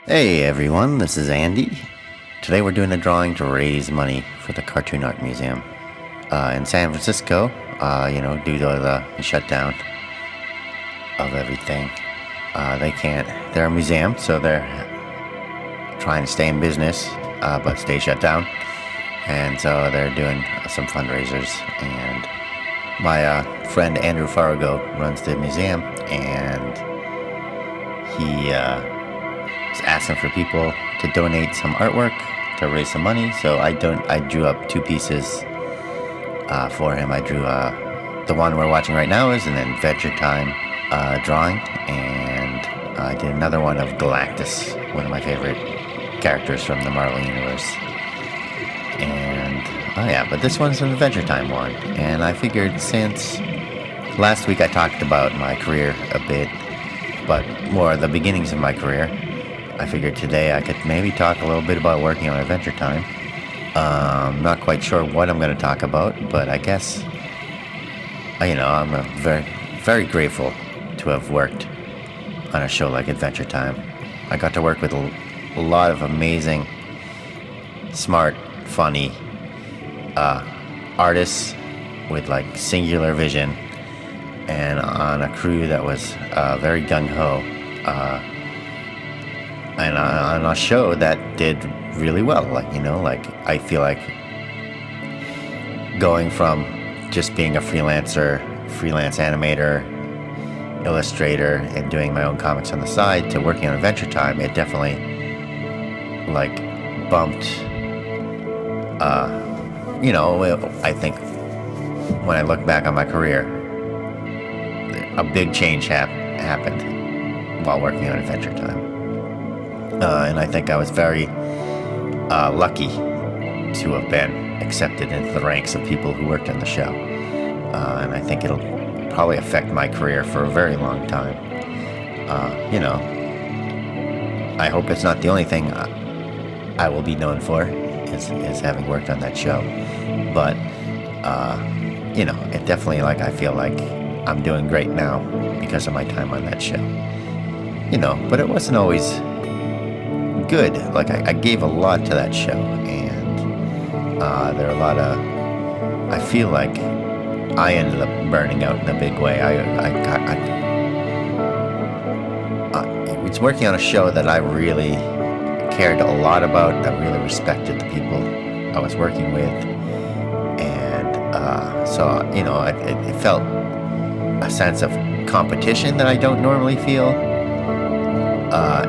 Hey everyone, this is Andy. Today we're doing a drawing to raise money for the Cartoon Art Museum in San Francisco. Due to the shutdown of everything, they're a museum, so they're trying to stay in business, but stay shut down. And so they're doing some fundraisers. And my friend Andrew Farago runs the museum, and he was asking for people to donate some artwork to raise some money. So I drew up two pieces for him. I drew the one we're watching right now is an Adventure Time drawing, and I did another one of Galactus, one of my favorite characters from the Marvel Universe. And but this one's an Adventure Time one. And I figured, since last week I talked about my career a bit, but more the beginnings of my career, I figured today I could maybe talk a little bit about working on Adventure Time. Not quite sure what I'm going to talk about, but I guess, I'm very, very grateful to have worked on a show like Adventure Time. I got to work with a lot of amazing, smart, funny artists with like singular vision, and on a crew that was very gung-ho, and on a show that did really well. I feel like going from just being a freelance animator, illustrator, and doing my own comics on the side to working on Adventure Time, it definitely bumped. I think when I look back on my career, a big change happened while working on Adventure Time. And I think I was very lucky to have been accepted into the ranks of people who worked on the show. And I think it'll probably affect my career for a very long time. I hope it's not the only thing I will be known for is having worked on that show. But, it definitely, I feel like I'm doing great now because of my time on that show. But it wasn't always good. I gave a lot to that show, and there are a lot of, I feel like I ended up burning out in a big way. It was working on a show that I really cared a lot about, that really respected the people I was working with, and it felt a sense of competition that I don't normally feel,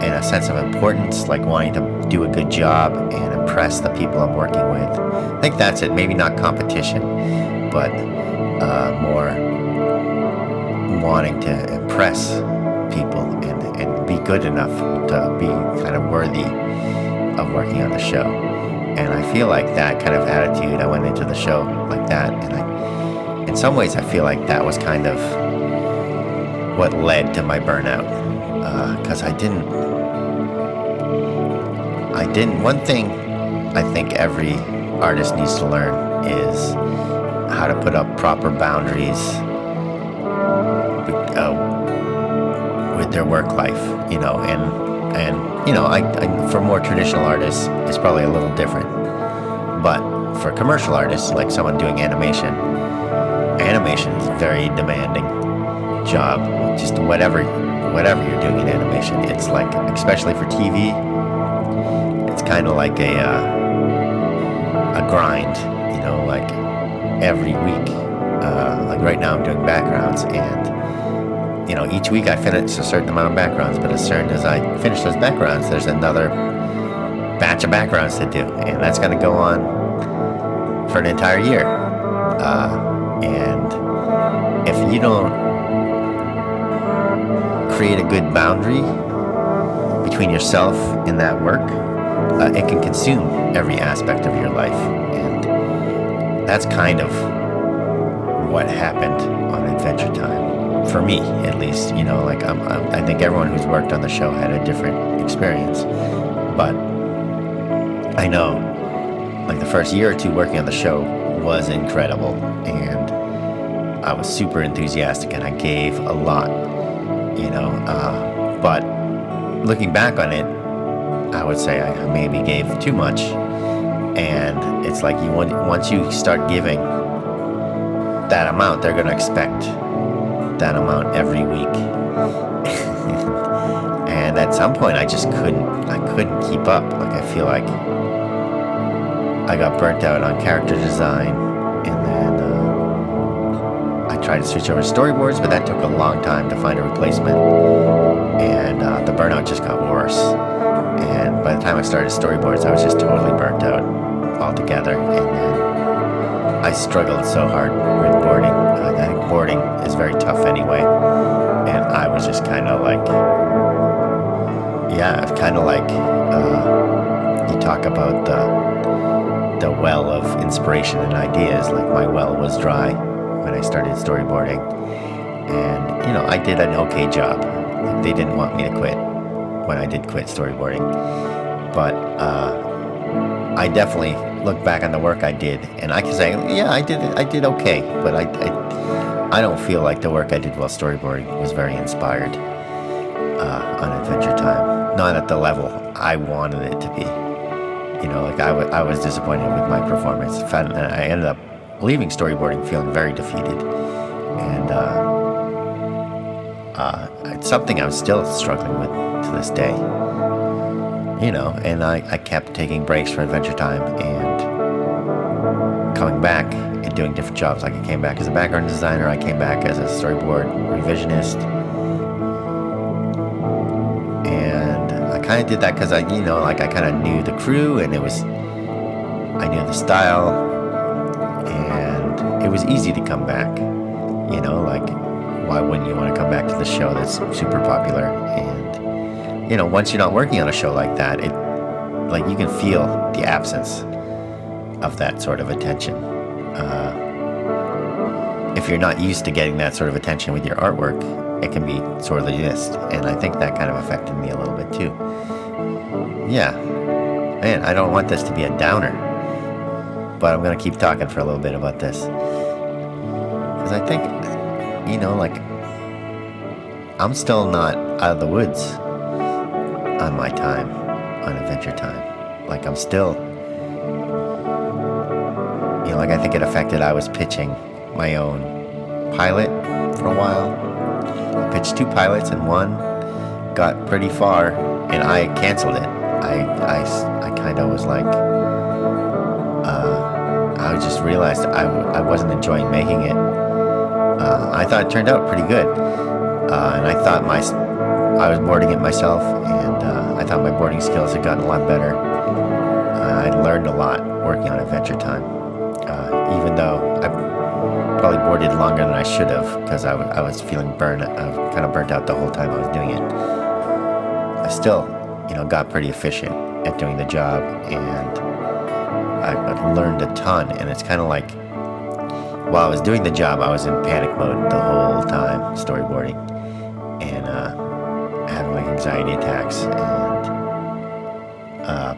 and a sense of importance, like wanting to do a good job and impress the people I'm working with. I think that's it. Maybe not competition, but more wanting to impress people and be good enough to be kind of worthy of working on the show. And I feel like that kind of attitude, I went into the show like that, and in some ways I feel like that was kind of what led to my burnout, because I didn't, one thing I think every artist needs to learn is how to put up proper boundaries with their work life, and for more traditional artists, it's probably a little different. But for commercial artists, like someone doing animation is a very demanding job. Just whatever you're doing in animation, it's especially for TV, it's kind of like a grind, every week. Right now I'm doing backgrounds, and each week I finish a certain amount of backgrounds, but as soon as I finish those backgrounds, there's another batch of backgrounds to do, and that's going to go on for an entire year. And if you don't create a good boundary between yourself and that work, it can consume every aspect of your life. And that's kind of what happened on Adventure Time. For me, at least, I think everyone who's worked on the show had a different experience, but I know, the first year or two working on the show was incredible, and I was super enthusiastic, and I gave a lot, but looking back on it, I would say I maybe gave too much. And it's like once you start giving that amount, they're going to expect that amount every week. And at some point, I couldn't keep up. Like, I feel like I got burnt out on character design, and then I tried to switch over to storyboards, but that took a long time to find a replacement, and the burnout just got worse. And by the time I started storyboards, I was just totally burnt out altogether, and then I struggled so hard with boarding. I think boarding is very tough anyway, and I was just kind of like, you talk about the well of inspiration and ideas. Like, my well was dry when I started storyboarding, and I did an okay job. Like, they didn't want me to quit when I did quit storyboarding, but I definitely look back on the work I did, and I can say, yeah, I did okay, but I don't feel like the work I did while storyboarding was very inspired on Adventure Time. Not at the level I wanted it to be. Like, I was disappointed with my performance. I ended up leaving storyboarding feeling very defeated, and it's something I'm still struggling with to this day. And I kept taking breaks from Adventure Time and coming back and doing different jobs. Like, I came back as a background designer, I came back as a storyboard revisionist, and I kind of did that because I kind of knew the crew, and I knew the style, and it was easy to come back. Like, why wouldn't you want to come back to the show that's super popular? And once you're not working on a show like that, you can feel the absence of that sort of attention. If you're not used to getting that sort of attention with your artwork, it can be sorely missed. And I think that kind of affected me a little bit too. Yeah, man, I don't want this to be a downer, but I'm going to keep talking for a little bit about this. Because I think, I'm still not out of the woods on my time on Adventure Time. Like, I'm still, I think it affected. I was pitching my own pilot for a while. I pitched 2 pilots, and one got pretty far, and I canceled it. I kind of was like, I just realized I wasn't enjoying making it. I thought it turned out pretty good, and I thought I was boarding it myself, and I thought my boarding skills had gotten a lot better. I learned a lot working on Adventure Time, even though I probably boarded longer than I should have, because I was feeling kind of burnt out the whole time I was doing it. I still, got pretty efficient at doing the job, and I learned a ton. And it's kind of like, while I was doing the job, I was in panic mode the whole time storyboarding, and having like anxiety attacks, and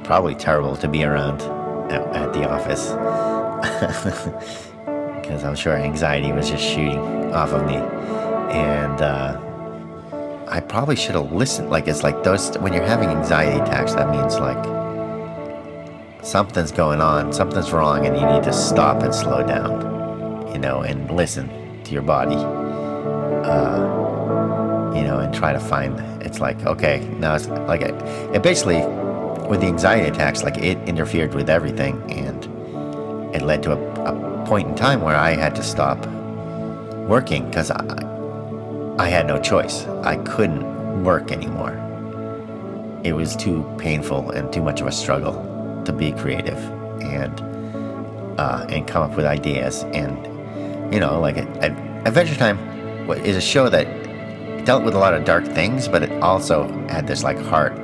probably terrible to be around at the office, because I'm sure anxiety was just shooting off of me. And I probably should have listened. Like, it's like those, when you're having anxiety attacks, that means like something's going on, something's wrong, and you need to stop and slow down, and listen to your body, and try to find, it's like, okay, now it's like, it basically, with the anxiety attacks, like, it interfered with everything, and it led to a point in time where I had to stop working, because I had no choice. I couldn't work anymore. It was too painful and too much of a struggle to be creative and come up with ideas. And Adventure Time is a show that dealt with a lot of dark things, but it also had this like heart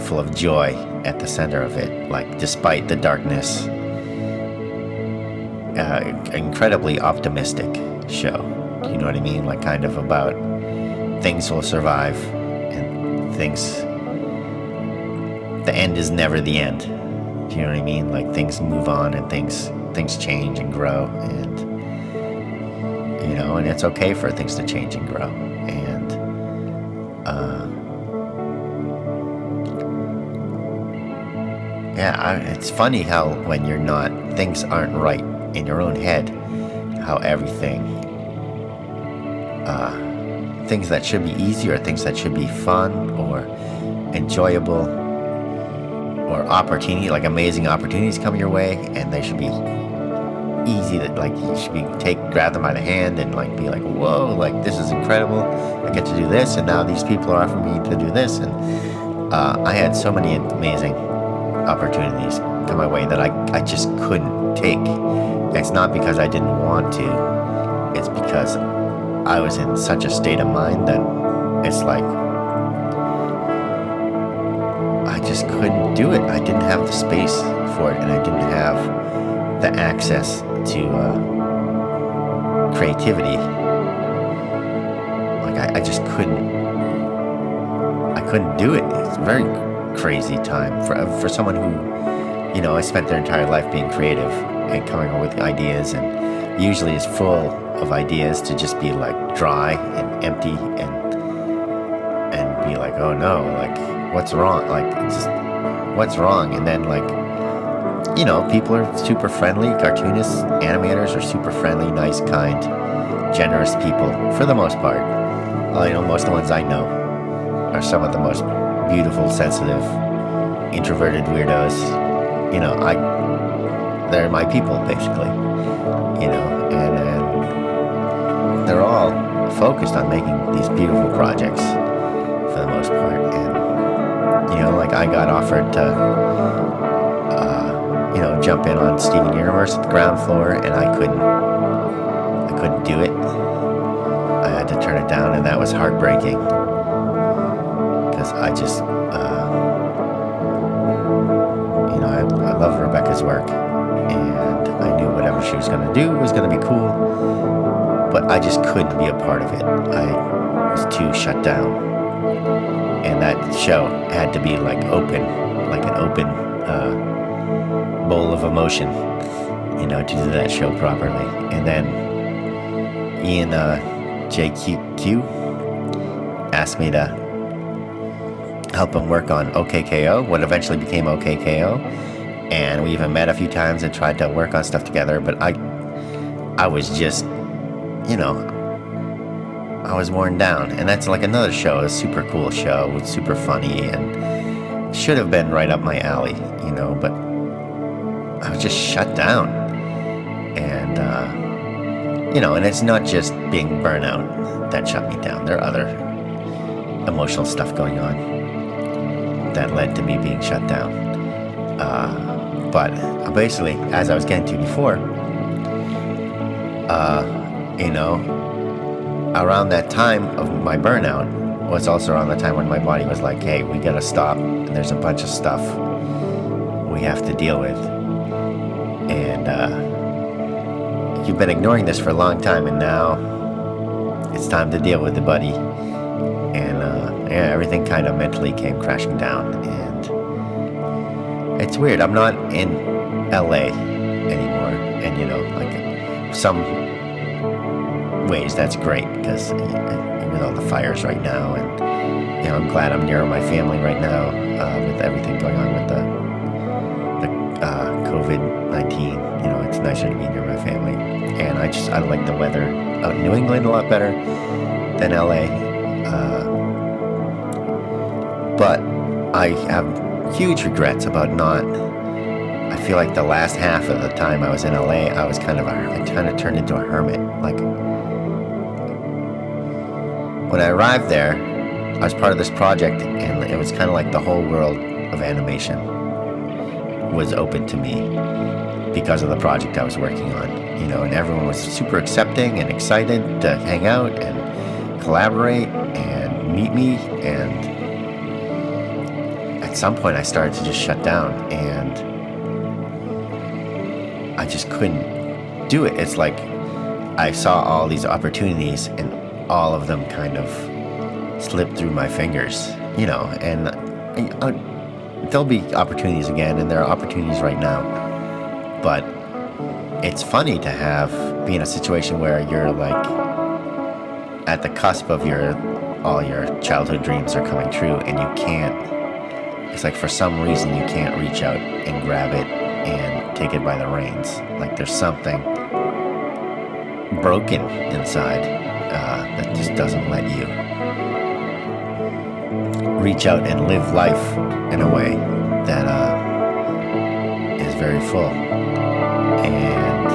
full of joy at the center of it. Like, despite the darkness, incredibly optimistic show. You know what I mean? Like, kind of about things will survive, and the end is never the end. Do you know what I mean? Like, things move on, and things change and grow, and and it's okay for things to change and grow. And it's funny how when you're not, things aren't right in your own head, how everything, things that should be easy or things that should be fun or enjoyable or opportunity, like amazing opportunities come your way, and they should be easy, that like you should be grab them by the hand and like be like, whoa, like this is incredible, I get to do this, and now these people are offering me to do this. And I had so many amazing opportunities come my way that I just couldn't take. It's not because I didn't want to, it's because I was in such a state of mind that it's like I just couldn't do it. I didn't have the space for it, and I didn't have the access to creativity. Like I just couldn't. I couldn't do it. It's a very crazy time for someone who, you know, I spent their entire life being creative and coming up with ideas, and usually is full of ideas, to just be like dry and empty and be like, oh no, like what's wrong? Like it's just what's wrong? And then like, you know, people are super friendly. Cartoonists, animators are super friendly, nice, kind, generous people for the most part. You know, most of the ones I know are some of the most beautiful, sensitive, introverted weirdos. You know, they're my people basically. You know, and they're all focused on making these beautiful projects for the most part. And you know, like I got offered to you know, jump in on Steven Universe at the ground floor, and I couldn't do it. I had to turn it down, and that was heartbreaking, because I just, you know, I love Rebecca's work, and I knew whatever she was going to do was going to be cool, but I just couldn't be a part of it. I was too shut down, and that show had to be like open, like an open, bowl of emotion, you know, to do that show properly. And then Ian JQQ asked me to help him work on OKKO, what eventually became OKKO, and we even met a few times and tried to work on stuff together. But I was just, you know, I was worn down. And that's like another show, a super cool show, it's super funny and should have been right up my alley, you know, but I was just shut down. And, you know, and it's not just being burnout that shut me down. There are other emotional stuff going on that led to me being shut down. But basically, as I was getting to before, you know, around that time of my burnout was also around the time when my body was like, hey, we gotta stop, and there's a bunch of stuff we have to deal with. And you've been ignoring this for a long time, and now it's time to deal with it, buddy. And yeah, everything kind of mentally came crashing down. And it's weird. I'm not in LA anymore. And, you know, like some ways that's great, because with all the fires right now, and, you know, I'm glad I'm near my family right now, with everything going on with the COVID-19, you know, it's nicer to be near my family. And I like the weather out in New England a lot better than LA. But I have huge regrets about not, I feel like the last half of the time I was in LA, I kind of turned into a hermit. Like, when I arrived there, I was part of this project, and it was kind of like the whole world of animation was open to me because of the project I was working on, you know, and everyone was super accepting and excited to hang out and collaborate and meet me. And at some point I started to just shut down, and I just couldn't do it. It's like I saw all these opportunities, and all of them kind of slipped through my fingers, you know, and there'll be opportunities again, and there are opportunities right now. But it's funny to be in a situation where you're like at the cusp of all your childhood dreams are coming true, and you can't it's like for some reason you can't reach out and grab it and take it by the reins. Like there's something broken inside that just doesn't let you reach out and live life in a way that is very full. And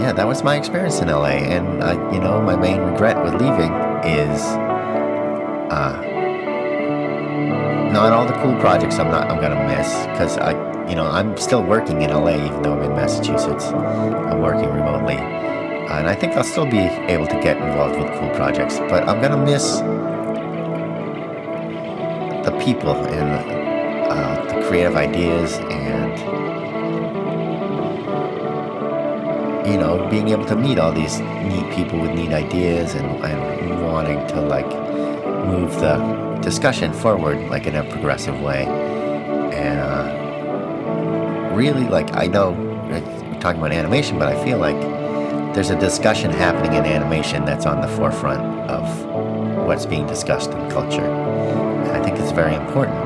yeah, that was my experience in LA. And my main regret with leaving is not all the cool projects I'm gonna miss, because I'm still working in LA even though I'm in Massachusetts. I'm working remotely, and I think I'll still be able to get involved with cool projects, but I'm gonna miss the people and the creative ideas, and being able to meet all these neat people with neat ideas, and wanting to move the discussion forward in a progressive way. And really, I know we're talking about animation, but I feel like there's a discussion happening in animation that's on the forefront of what's being discussed in culture. And I think it's a very important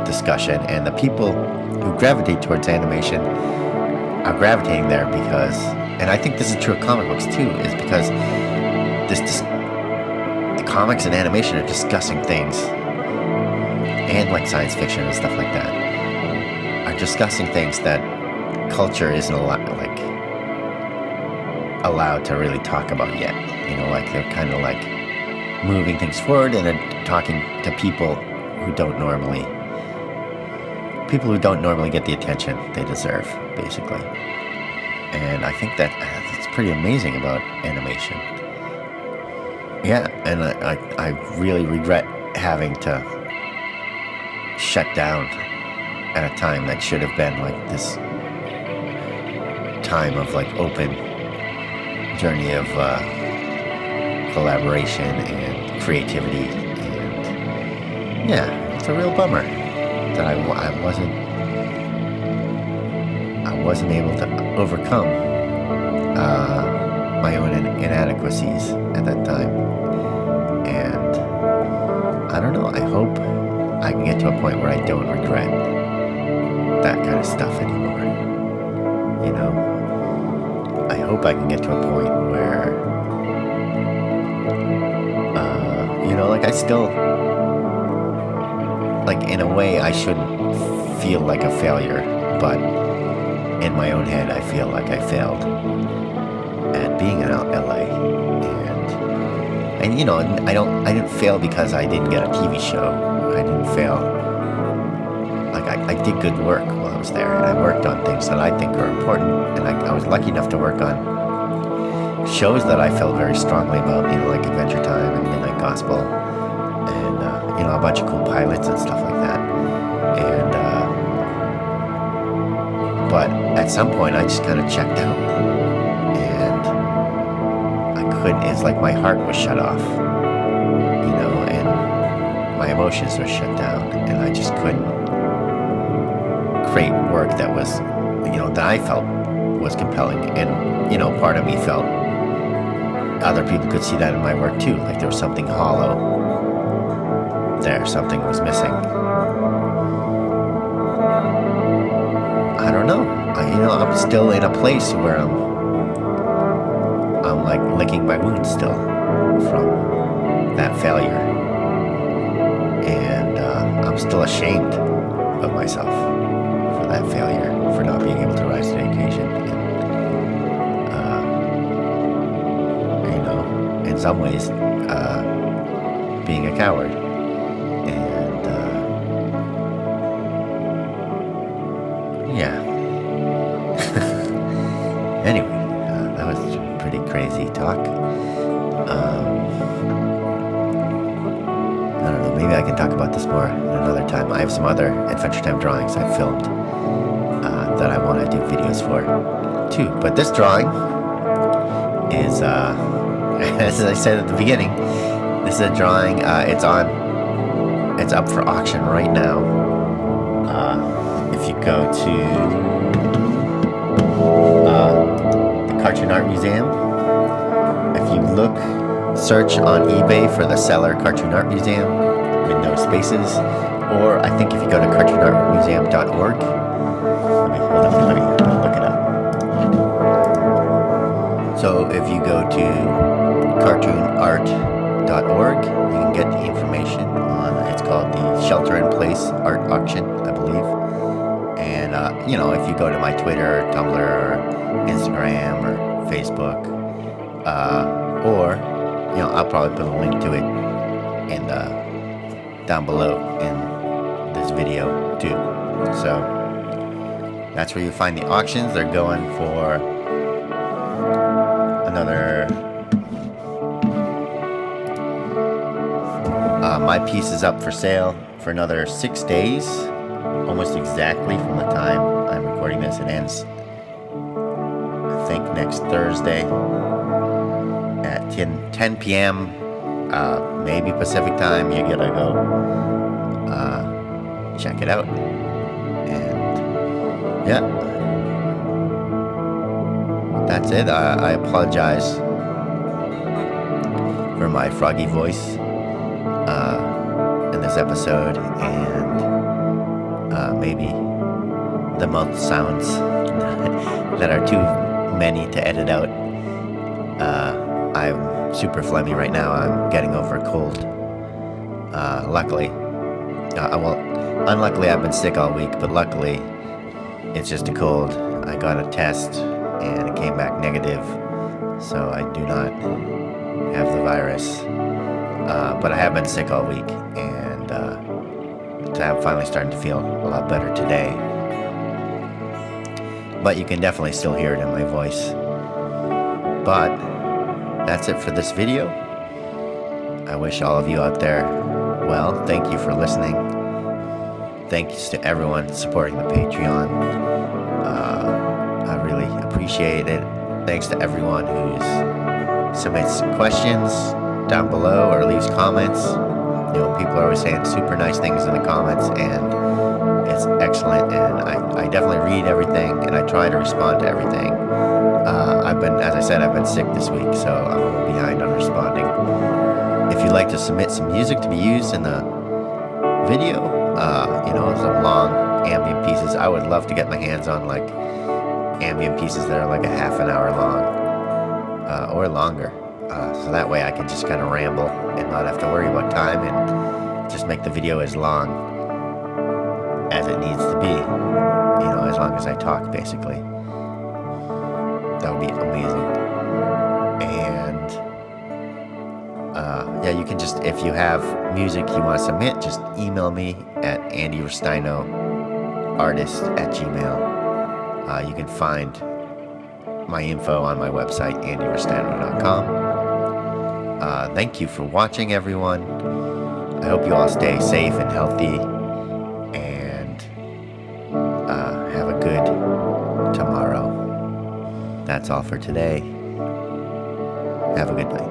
discussion, and the people who gravitate towards animation are gravitating there because, and I think this is true of comic books too, is because the comics and animation are discussing things, and science fiction and stuff like that, are discussing things that culture isn't allowed to really talk about yet. They're kind of moving things forward, and they're talking to people who don't normally get the attention they deserve, basically. And I think that it's pretty amazing about animation. Yeah, and I really regret having to shut down at a time that should have been this time of open journey of collaboration and creativity. And yeah, it's a real bummer that I wasn't able to overcome my own inadequacies at that time. And I don't know, I hope I can get to a point where I don't regret that kind of stuff anymore. I hope I can get to a point where, I still, in a way, I shouldn't feel like a failure, but in my own head, I feel like I failed at being in LA. And I didn't fail because I didn't get a TV show. I didn't fail. I did good work while I was there, and I worked on things that I think are important, and I was lucky enough to work on shows that I felt very strongly about, like Adventure Time and Midnight Gospel, and a bunch of cool pilots and stuff like that. And but at some point, I just kind of checked out, and I couldn't. It's like my heart was shut off, and my emotions were shut down, and I just couldn't create work that was, that I felt was compelling. And, part of me felt other people could see that in my work too. There was something hollow there, something was missing. I don't know. I'm still in a place where I'm licking my wounds still from that failure. And I'm still ashamed of myself for that failure, for not being able to rise to the occasion. And, in some ways, being a coward. And, yeah. Anyway, that was pretty crazy talk. I don't know, maybe I can talk about this more another time. I have some other Adventure Time drawings I've filmed that I want to do videos for too. But this drawing is, as I said at the beginning, this is a drawing. It's up for auction right now. If you go to the Cartoon Art Museum, if you search on eBay for the seller Cartoon Art Museum with no spaces, Or I think if you go to cartoonartmuseum.org, let me look it up. So if you go to cartoonart.org, you can get the information on, it's called the Shelter in Place Art Auction, I believe. And, if you go to my Twitter, or Tumblr, or Instagram, or Facebook, or, I'll probably put a link to it in down below in this video too. So that's where you find the auctions. They're going for another, my piece is up for sale for another 6 days, almost exactly from the time I'm recording this. It ends, I think, next Thursday at 10 p.m. Maybe Pacific time. You gotta go check it out. And yeah, that's it. I apologize for my froggy voice in this episode, and maybe the mouth sounds that are too many to edit out. I'm super phlegmy right now. I'm getting over a cold. Luckily, unluckily I've been sick all week, but luckily it's just a cold. I got a test and it came back negative, so I do not have the virus. But I have been sick all week, and I'm finally starting to feel a lot better today. But you can definitely still hear it in my voice. But that's it for this video. I wish all of you out there well. Thank you for listening. Thanks to everyone supporting the Patreon. I really appreciate it. Thanks to everyone who submits questions down below or leaves comments. People are always saying super nice things in the comments, and it's excellent. And I definitely read everything, and I try to respond to everything. As I said, I've been sick this week, so I'm a little behind on responding. If you'd like to submit some music to be used in the video, some long ambient pieces, I would love to get my hands on like ambient pieces that are like a half an hour long, or longer. So that way I can just kind of ramble and not have to worry about time, and just make the video as long as it needs to be, as long as I talk, basically. That would be amazing. And you can just, if you have music you want to submit, just email me at andyristainoartist@gmail. You can find my info on my website, andyristaino.com. Thank you for watching, everyone. I hope you all stay safe and healthy, and have a good tomorrow. That's all for today. Have a good night.